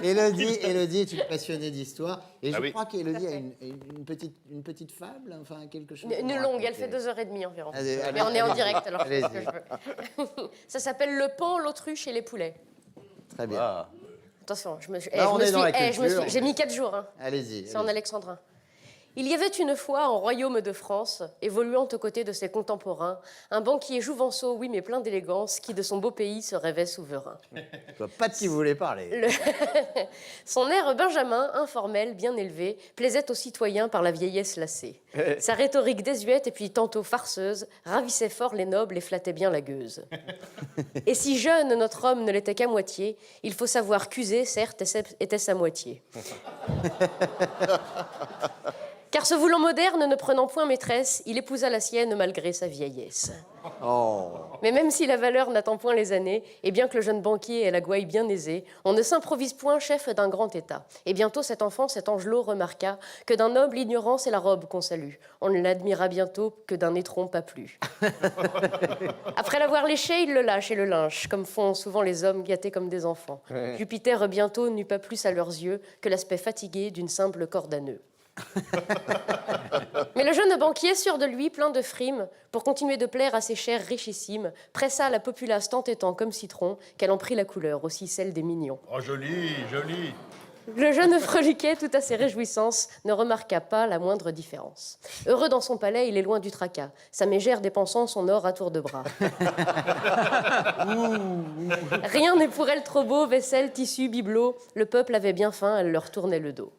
Élodie est une passionnée d'histoire. Et je oui. crois qu'Élodie a une petite fable, enfin quelque chose. Une longue, elle fait 2h30 environ. Allez, Mais on est en direct, alors je fais ce allez-y. que je veux. Ça s'appelle Le paon, l'autruche et les poulets. Très bien. Ah. Attention, j'ai mis 4 jours. Hein. Allez-y. C'est en alexandrin. Il y avait une fois, en royaume de France, évoluant aux côtés de ses contemporains, un banquier jouvenceau, oui, mais plein d'élégance, qui de son beau pays se rêvait souverain. Je vois pas de qui vous voulez parler. Son air benjamin, informel, bien élevé, plaisait aux citoyens par la vieillesse lassée. Sa rhétorique désuète et puis tantôt farceuse ravissait fort les nobles et flattait bien la gueuse. Et si jeune notre homme ne l'était qu'à moitié, il faut savoir qu'user, certes, était sa moitié. Car se voulant moderne, ne prenant point maîtresse, il épousa la sienne malgré sa vieillesse. Oh. Mais même si la valeur n'attend point les années, et bien que le jeune banquier ait la gouaille bien aisée, on ne s'improvise point chef d'un grand état. Et bientôt cet enfant, cet angelot, remarqua que d'un noble ignorance est la robe qu'on salue. On ne l'admira bientôt que d'un étron pas plus. Après l'avoir léché, il le lâche et le lynche, comme font souvent les hommes gâtés comme des enfants. Jupiter bientôt n'eut pas plus à leurs yeux que l'aspect fatigué d'une simple corde à nœuds. Mais le jeune banquier, sûr de lui, plein de frimes, pour continuer de plaire à ses chers richissimes, pressa la populace tant et tant comme citron qu'elle en prit la couleur, aussi celle des mignons. Oh, joli, joli. Le jeune freliquet, tout à ses réjouissances, ne remarqua pas la moindre différence. Heureux dans son palais, il est loin du tracas, sa mégère dépensant son or à tour de bras. Rien n'est pour elle trop beau, vaisselle, tissu, bibelot, le peuple avait bien faim, elle leur tournait le dos.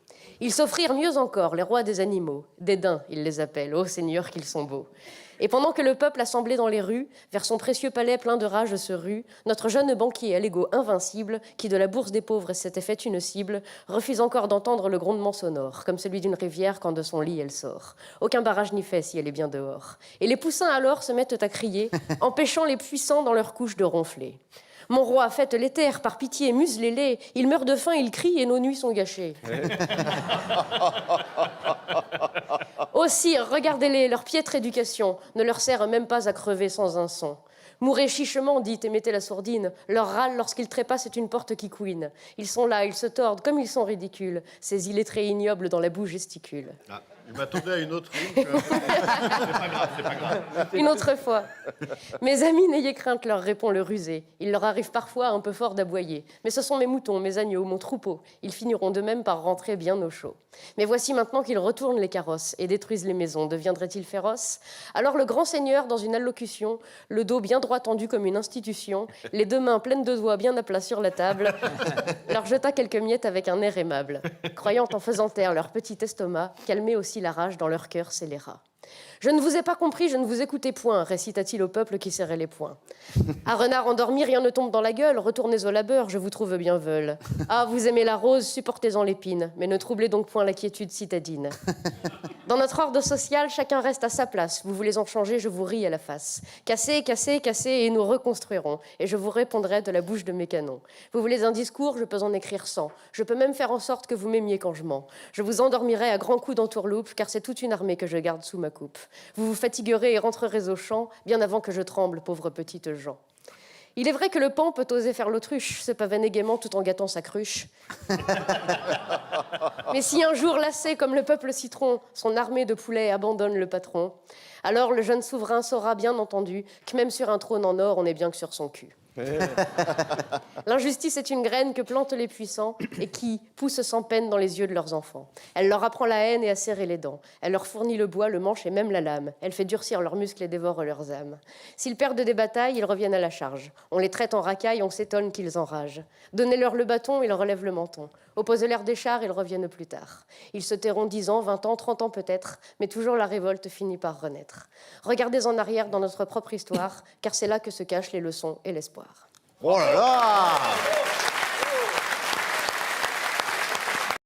Ils s'offrirent mieux encore, les rois des animaux. Des daims, ils les appellent, ô seigneurs qu'ils sont beaux. Et pendant que le peuple assemblé dans les rues, vers son précieux palais plein de rage se rue, notre jeune banquier à l'ego invincible, qui de la bourse des pauvres s'était fait une cible, refuse encore d'entendre le grondement sonore, comme celui d'une rivière quand de son lit elle sort. Aucun barrage n'y fait si elle est bien dehors. Et les poussins alors se mettent à crier, empêchant les puissants dans leur couche de ronfler. Mon roi, faites les taire, par pitié, muselez-les. Ils meurent de faim, ils crient et nos nuits sont gâchées. Ô sire, regardez-les, leur piètre éducation ne leur sert même pas à crever sans un son. Mourez chichement, dites, et mettez la sourdine. Leur râle, lorsqu'ils trépassent, c'est une porte qui couine. Ils sont là, ils se tordent, comme ils sont ridicules. Ces illettrés ignobles dans la boue gesticulent. Ah, je m'attendais à une autre ligne. C'est pas grave. Une autre fois. Mes amis, n'ayez crainte, leur répond le rusé. Il leur arrive parfois un peu fort d'aboyer. Mais ce sont mes moutons, mes agneaux, mon troupeau. Ils finiront de même par rentrer bien au chaud. Mais voici maintenant qu'ils retournent les carrosses et détruisent les maisons. Deviendraient-ils féroces? Alors le grand seigneur, dans une allocution, le dos bien droit tendu comme une institution, les deux mains pleines de doigts bien à plat sur la table, leur jeta quelques miettes avec un air aimable, croyant en faisant taire leur petit estomac, calmer aussi la rage dans leur cœur scélérat. « Je ne vous ai pas compris, je ne vous écoutais point », récita-t-il au peuple qui serrait les poings. « À renard endormi, rien ne tombe dans la gueule, retournez au labeur, je vous trouve bien veule. Ah, vous aimez la rose, supportez-en l'épine, mais ne troublez donc point la quiétude citadine. Dans notre ordre social, chacun reste à sa place, vous voulez en changer, je vous ris à la face. Cassez, cassez, cassez, et nous reconstruirons, et je vous répondrai de la bouche de mes canons. Vous voulez un discours, je peux en écrire 100, je peux même faire en sorte que vous m'aimiez quand je mens. Je vous endormirai à grands coups d'entourloupe, car c'est toute une armée que je garde sous ma coupe. Vous vous fatiguerez et rentrerez au champ, bien avant que je tremble, pauvre petite Jean. Il est vrai que le paon peut oser faire l'autruche, se pavaner gaiement tout en gâtant sa cruche. Mais si un jour, lassé comme le peuple citron, son armée de poulets abandonne le patron, alors le jeune souverain saura bien entendu que même sur un trône en or, on est bien que sur son cul. L'injustice est une graine que plantent les puissants et qui pousse sans peine dans les yeux de leurs enfants. Elle leur apprend la haine et à serrer les dents. Elle leur fournit le bois, le manche et même la lame. Elle fait durcir leurs muscles et dévore leurs âmes. S'ils perdent des batailles, ils reviennent à la charge. On les traite en racailles, on s'étonne qu'ils enragent. Donnez-leur le bâton, ils relèvent le menton. Opposez-leur des chars, ils reviennent plus tard. Ils se tairont 10 ans, 20 ans, 30 ans peut-être, mais toujours la révolte finit par renaître. Regardez en arrière dans notre propre histoire, car c'est là que se cachent les leçons et l'espoir. Oh là là!